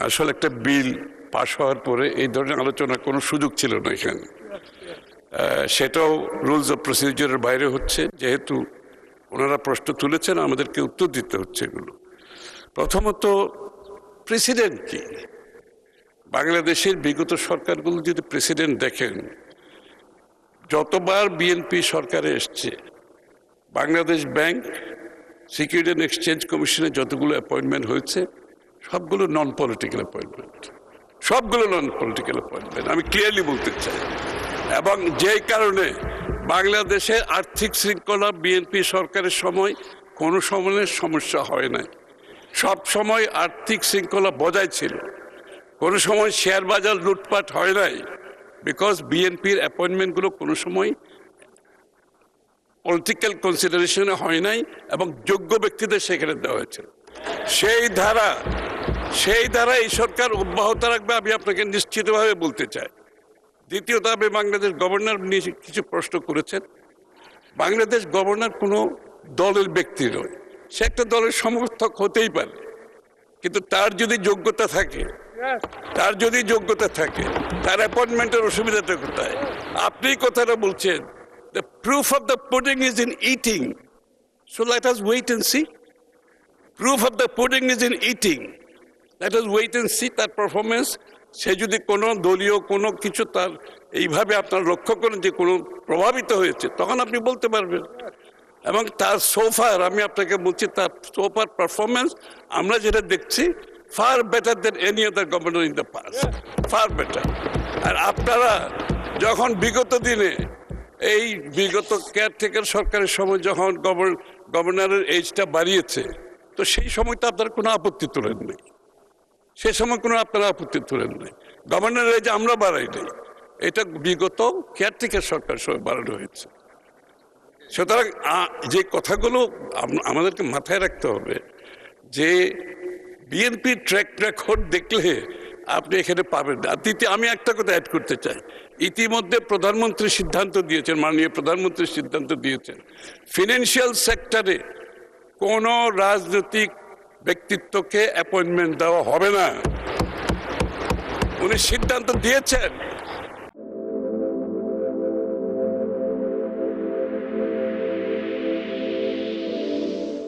আসলে একটা বিল পাশ হওয়ার পরে এই ধরনের আলোচনার কোনো সুযোগ ছিল না এখানে। সেটাও রুলস অফ প্রসিডিউরের বাইরে হচ্ছে, যেহেতু ওনারা প্রশ্ন তুলেছেন আমাদেরকে উত্তর দিতে হচ্ছে এগুলো। প্রথমত, প্রেসিডেন্ট কি? বাংলাদেশের বিগত সরকারগুলো যদি প্রেসিডেন্ট দেখেন, যতবার বিএনপি সরকারে এসছে, Bangladesh bank, security and exchange কমিশনে যতগুলো অ্যাপয়েন্টমেন্ট হয়েছে সবগুলো নন পলিটিক্যাল অ্যাপয়েন্টমেন্ট, সবগুলো নন পলিটিক্যাল অ্যাপয়েন্টমেন্ট, আমি ক্লিয়ারলি বলতে চাই। এবং যেই কারণে বাংলাদেশের আর্থিক শৃঙ্খলা বিএনপি সরকারের সময় কোনো সময়ের সমস্যা হয় নাই, সব সময় আর্থিক শৃঙ্খলা বজায় ছিল, কোনো সময় শেয়ার বাজার লুটপাট হয় নাই, বিকজ বিএনপির অ্যাপয়েন্টমেন্টগুলো কোনো সময় পলিটিক্যাল কনসিডারেশনে হয় নাই এবং যোগ্য ব্যক্তিদের সেখানে দেওয়া হয়েছিল। সেই ধারা এই সরকার অব্যাহত রাখবে, আমি আপনাকে নিশ্চিতভাবে বলতে চাই। দ্বিতীয়ত, আপনি বাংলাদেশ গভর্নর নিয়ে কিছু প্রশ্ন করেছেন। বাংলাদেশ গভর্নর কোনো দলের ব্যক্তি নয়, সে একটা দলের সমর্থক হতেই পারে, কিন্তু তার যদি যোগ্যতা থাকে, তার অ্যাপয়েন্টমেন্টের অসুবিধাটা কোথায়? আপনি কথাটা বলছেন, the proof of the pudding is in eating, so let us wait and see. Proof of the pudding is in eating, let us wait and see তার পারফরমেন্স। সে যদি কোনো দলীয় কোনো কিছু তার এইভাবে আপনার লক্ষ্য করেন যে কোনো প্রভাবিত হয়েছে, তখন আপনি বলতে পারবেন। এবং তার সোফার, আমি আপনাকে বলছি, তার সোফার পারফরমেন্স আমরা যেটা দেখছি, far better than any other governor in the past, far better. আর আপনারা যখন বিগত দিনে এই বিগত কেয়ারটেকার সরকারের সময় যখন গভর্নরের এজটা বাড়িয়েছে, তো সেই সময় তো আপনারা কোনো আপত্তি তোলেন নাই, সে সময় কোনো আপনারা আপত্তি তোলেন নাই। গভর্নরের এজ আমরা বাড়াই নাই, এটা বিগত কেয়ারটেকার সরকার সময় বাড়ানো হয়েছে। সুতরাং যে কথাগুলো আমাদেরকে মাথায় রাখতে হবে, যে বিএনপির ট্র্যাক রেকর্ড দেখলে আপনি এখানে পাবেন না। দ্বিতীয়, আমি একটা কথা অ্যাড করতে চাই, ইতিমধ্যে প্রধানমন্ত্রী সিদ্ধান্ত দিয়েছেন, মাননীয় প্রধানমন্ত্রী সিদ্ধান্ত দিয়েছেন, ফিনান্সিয়াল সেক্টরে কোনো রাজনৈতিক ব্যক্তিত্বকে অ্যাপয়েন্টমেন্ট দেওয়া হবে না। উনি সিদ্ধান্ত দিয়েছেন।